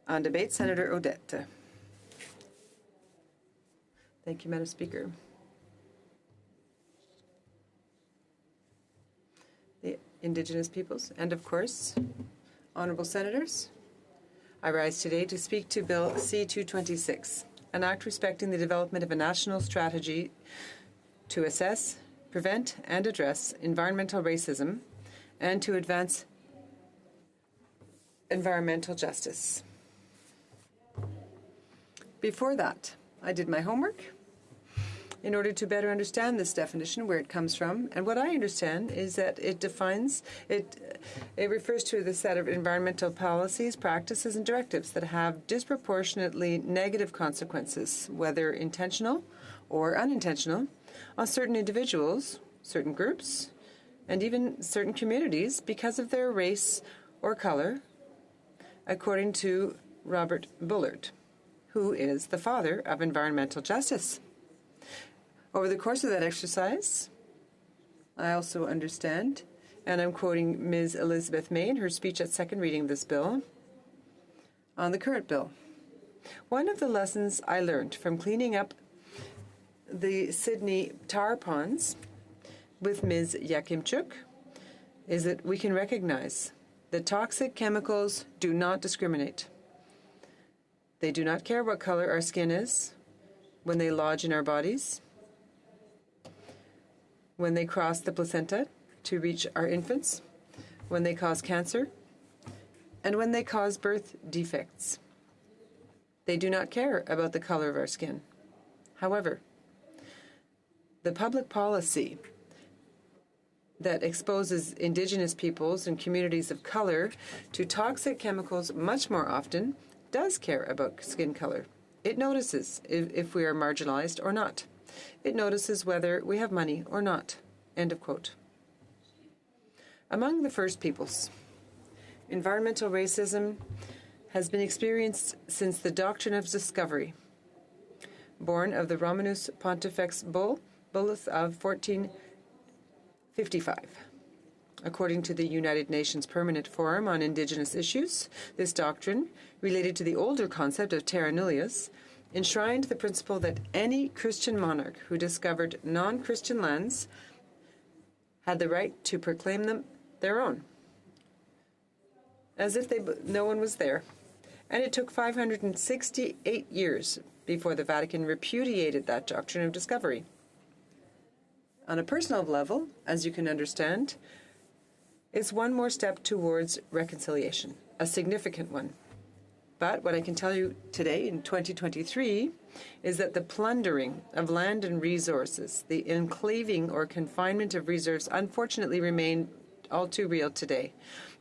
On debate, Senator Odette. Thank you, Madam Speaker. The Indigenous peoples, and of course, honourable senators, I rise today to speak to Bill C-226, an act respecting the development of a national strategy to assess, prevent, and address environmental racism and to advance environmental justice. Before that, I did my homework in order to better understand this definition, where it comes from. And what I understand is that it refers to the set of environmental policies, practices, and directives that have disproportionately negative consequences, whether intentional or unintentional, on certain individuals, certain groups, and even certain communities because of their race or color, according to Robert Bullard, who is the father of environmental justice. Over the course of that exercise, I also understand, and I'm quoting Ms. Elizabeth May in her speech at second reading of this bill, on the current bill. One of the lessons I learned from cleaning up the Sydney tar ponds with Ms. Yakimchuk is that we can recognize that toxic chemicals do not discriminate. They do not care what color our skin is when they lodge in our bodies, when they cross the placenta to reach our infants, when they cause cancer, and when they cause birth defects. They do not care about the color of our skin. However, the public policy that exposes Indigenous peoples and communities of color to toxic chemicals much more often does care about skin color. It notices if we are marginalized or not. It notices whether we have money or not. End of quote. Among the First Peoples, environmental racism has been experienced since the doctrine of discovery, born of the Romanus Pontifex Bullus of 1455. According to the United Nations Permanent Forum on Indigenous Issues, this doctrine, related to the older concept of terra nullius, enshrined the principle that any Christian monarch who discovered non-Christian lands had the right to proclaim them their own, as if no one was there. And it took 568 years before the Vatican repudiated that doctrine of discovery. On a personal level, as you can understand, it's one more step towards reconciliation, a significant one. But what I can tell you today in 2023 is that the plundering of land and resources, the enclaving or confinement of reserves, unfortunately remain all too real today.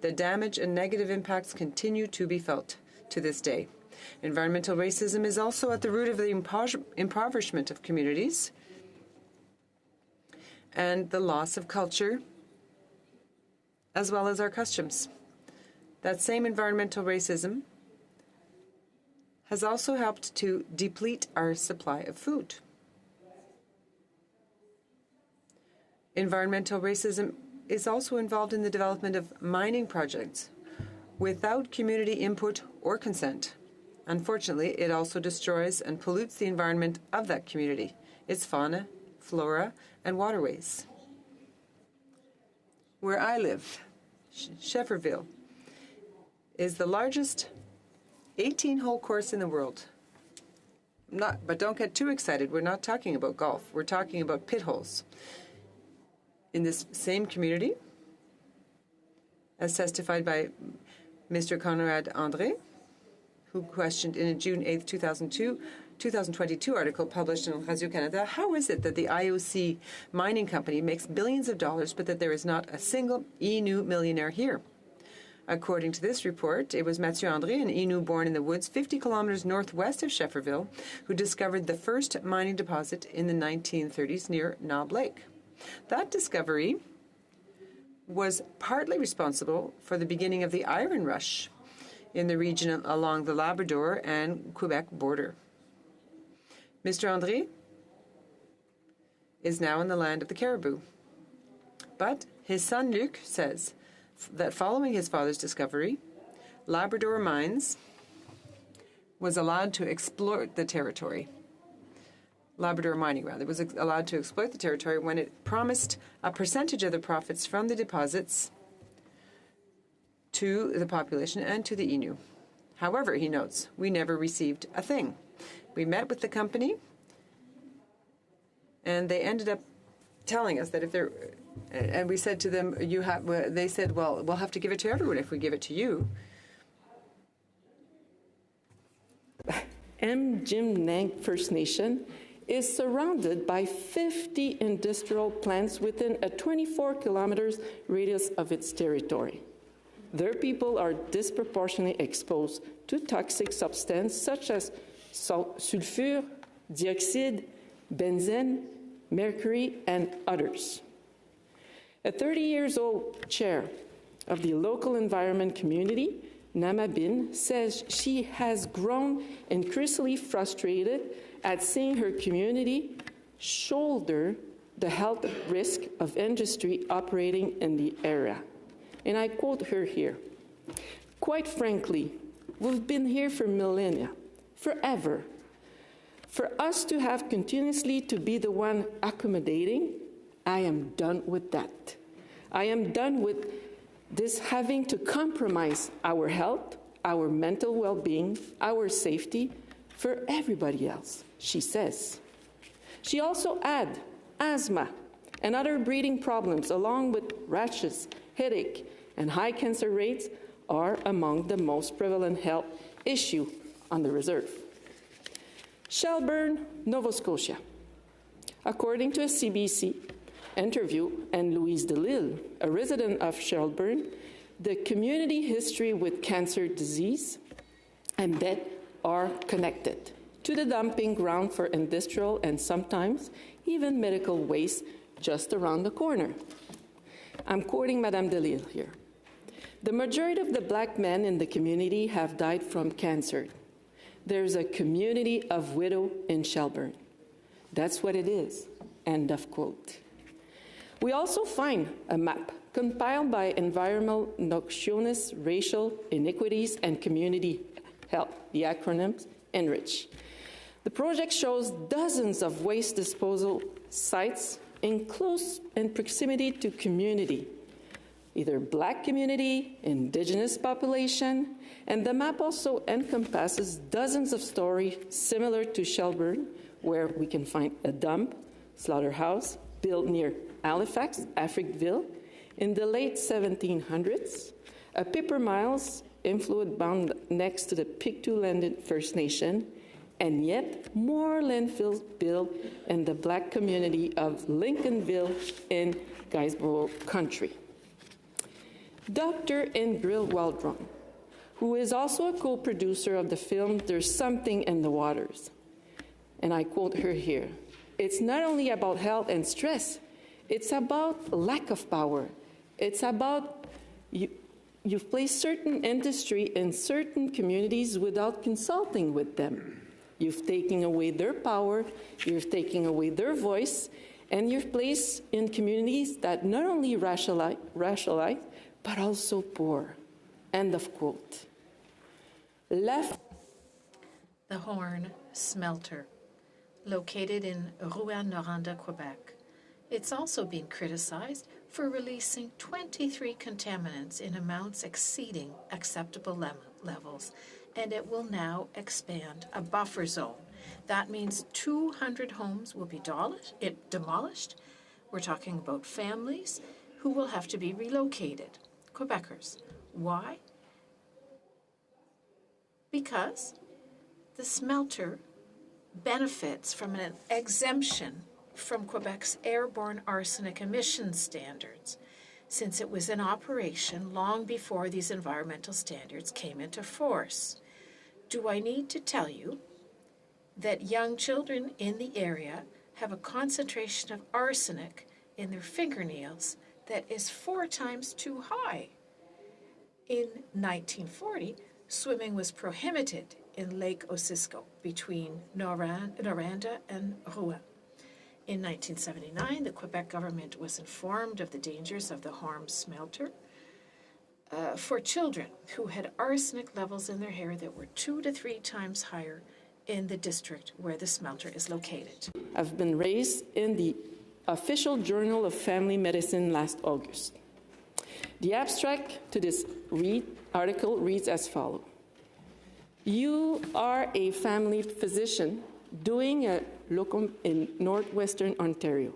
The damage and negative impacts continue to be felt to this day. Environmental racism is also at the root of the impoverishment of communities and the loss of culture, as well as our customs. That same environmental racism has also helped to deplete our supply of food. Environmental racism is also involved in the development of mining projects without community input or consent. Unfortunately, it also destroys and pollutes the environment of that community, its fauna, flora, and waterways. Where I live, Shefferville, is the largest 18-hole course in the world. But don't get too excited. We're not talking about golf. We're talking about pit holes. In this same community, as testified by Mr. Conrad André, who questioned in a June 8, 2022 article published in Radio-Canada, how is it that the IOC mining company makes billions of dollars but that there is not a single Innu millionaire here? According to this report, it was Mathieu André, an Innu born in the woods 50 kilometers northwest of Shefferville, who discovered the first mining deposit in the 1930s near Knob Lake. That discovery was partly responsible for the beginning of the iron rush in the region along the Labrador and Quebec border. Mr. André is now in the land of the caribou. But his son Luc says that following his father's discovery, Labrador mines was allowed to exploit the territory. Labrador Mining, rather, was allowed to exploit the territory when it promised a percentage of the profits from the deposits to the population and to the Innu. However, he notes, we never received a thing. We met with the company, and they ended up telling us that if they're, and we said to them, they said, well, we'll have to give it to everyone if we give it to you. Jim First Nation is surrounded by 50 industrial plants within a 24 kilometers radius of its territory. Their people are disproportionately exposed to toxic substances such as sulfur, dioxide, benzene, mercury, and others. A 30-year-old chair of the local environment community, Namabin, says she has grown increasingly frustrated at seeing her community shoulder the health risk of industry operating in the area. And I quote her here, "Quite frankly, we've been here for millennia, forever. For us to have continuously to be the one accommodating, I am done with that. I am done with this having to compromise our health, our mental well-being, our safety for everybody else," she says. She also adds asthma and other breathing problems, along with rashes, headache, and high cancer rates are among the most prevalent health issues on the reserve. Shelburne, Nova Scotia. According to a CBC interview, and Louise Delisle, a resident of Shelburne, the community history with cancer disease and death are connected to the dumping ground for industrial and sometimes even medical waste just around the corner. I'm quoting Madame Delisle here. "The majority of the Black men in the community have died from cancer. There's a community of widows in Shelburne. That's what it is." End of quote. We also find a map compiled by Environmental Noxious Racial Inequities and Community Health, the acronyms ENRICH. The project shows dozens of waste disposal sites in close proximity to community, either Black community, Indigenous population, and the map also encompasses dozens of stories similar to Shelburne, where we can find a dump, slaughterhouse, built near Halifax, Africville, in the late 1700s, a paper mills influent bound next to the Pictou Landed First Nation, and yet more landfills built in the Black community of Lincolnville in Guysborough Country. Dr. Ingrid Waldron, who is also a co-producer of the film There's Something in the Waters, and I quote her here, "It's not only about health and stress, it's about lack of power. It's about you've placed certain industry in certain communities without consulting with them. You've taken away their power, you've taken away their voice, and you've placed in communities that not only racialize but also poor." End of quote. The Horn Smelter, located in Rouyn-Noranda, Quebec. It's also been criticized for releasing 23 contaminants in amounts exceeding acceptable levels, and it will now expand a buffer zone. That means 200 homes will be demolished. We're talking about families who will have to be relocated. Quebecers. Why? Because the smelter benefits from an exemption from Quebec's airborne arsenic emission standards, since it was in operation long before these environmental standards came into force. Do I need to tell you that young children in the area have a concentration of arsenic in their fingernails that is 4 times too high? In 1940, swimming was prohibited in Lake Osisko between Noranda and Rouyn. In 1979, the Quebec government was informed of the dangers of the Horn smelter. for children who had arsenic levels in their hair that were 2 to 3 times higher in the district where the smelter is located. Have been raised in the Official Journal of Family Medicine last August. The abstract to this article reads as follows. You are a family physician doing a locum in northwestern Ontario.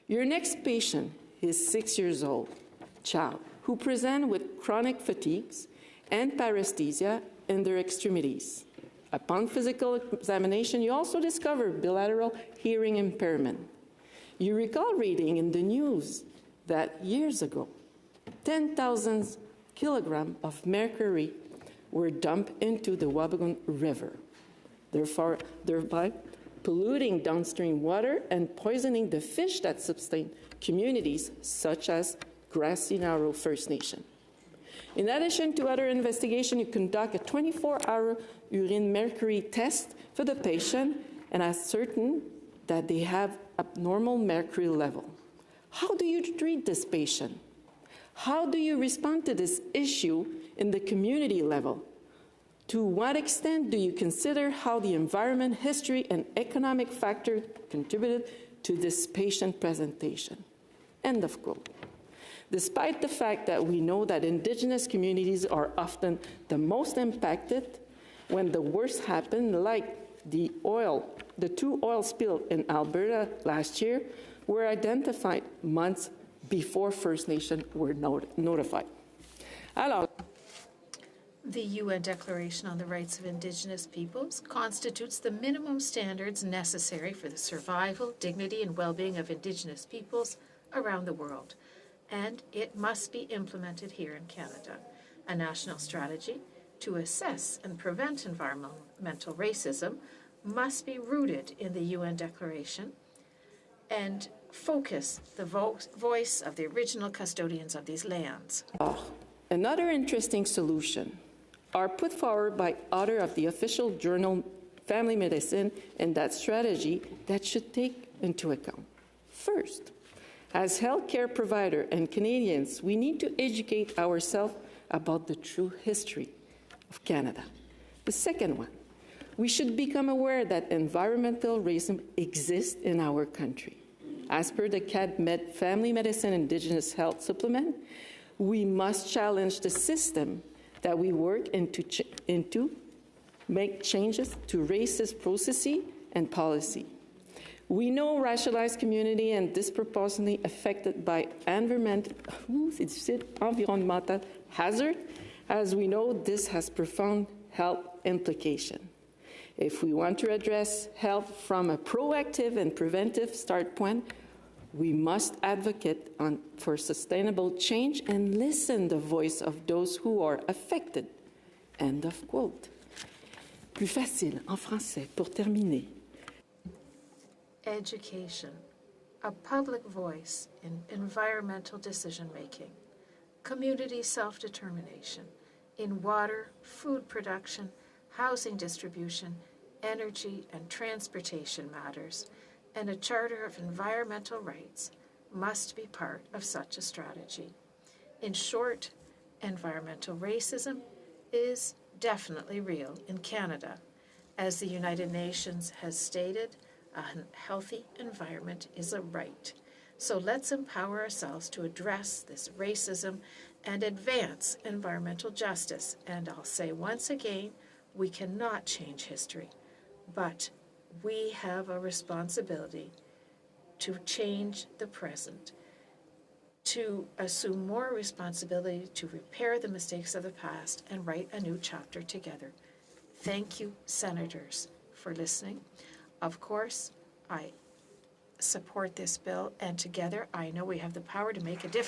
Your next patient is 6 years old, child, who present with chronic fatigues and paresthesia in their extremities. Upon physical examination, you also discover bilateral hearing impairment. You recall reading in the news that years ago, 10,000 kilograms of mercury were dumped into the Wabigoon River, thereby polluting downstream water and poisoning the fish that sustain communities such as Grassy Narrow First Nation. In addition to other investigation, you conduct a 24-hour urine mercury test for the patient and ascertain that they have abnormal mercury level. How do you treat this patient? How do you respond to this issue in the community level? To what extent do you consider how the environment, history, and economic factors contributed to this patient presentation? End of quote. Despite the fact that we know that Indigenous communities are often the most impacted when the worst happened, like the two oil spills in Alberta last year, were identified months before First Nations were notified. Alors, the UN Declaration on the Rights of Indigenous Peoples constitutes the minimum standards necessary for the survival, dignity, and well-being of Indigenous peoples around the world, and it must be implemented here in Canada. A national strategy to assess and prevent environmental racism must be rooted in the UN Declaration and focus the voice of the original custodians of these lands. Another interesting solution are put forward by author of the official journal Family Medicine and that strategy that should take into account. First, as healthcare provider and Canadians, we need to educate ourselves about the true history of Canada. The second one, we should become aware that environmental racism exists in our country. As per the CAD Family Medicine Indigenous Health Supplement, we must challenge the system that we work into make changes to racist processes and policy. We know racialized community and disproportionately affected by environmental hazard. As we know, this has profound health implications. If we want to address health from a proactive and preventive start point, we must advocate for sustainable change and listen to the voice of those who are affected. End of quote. Plus facile en français pour terminer. Education, a public voice in environmental decision-making, community self-determination in water, food production, housing distribution, energy and transportation matters, and a charter of environmental rights must be part of such a strategy. In short, environmental racism is definitely real in Canada. As the United Nations has stated, a healthy environment is a right. So let's empower ourselves to address this racism and advance environmental justice. And I'll say once again, we cannot change history, but we have a responsibility to change the present, to assume more responsibility to repair the mistakes of the past and write a new chapter together. Thank you, Senators, for listening. Of course, I support this bill, and together I know we have the power to make a difference.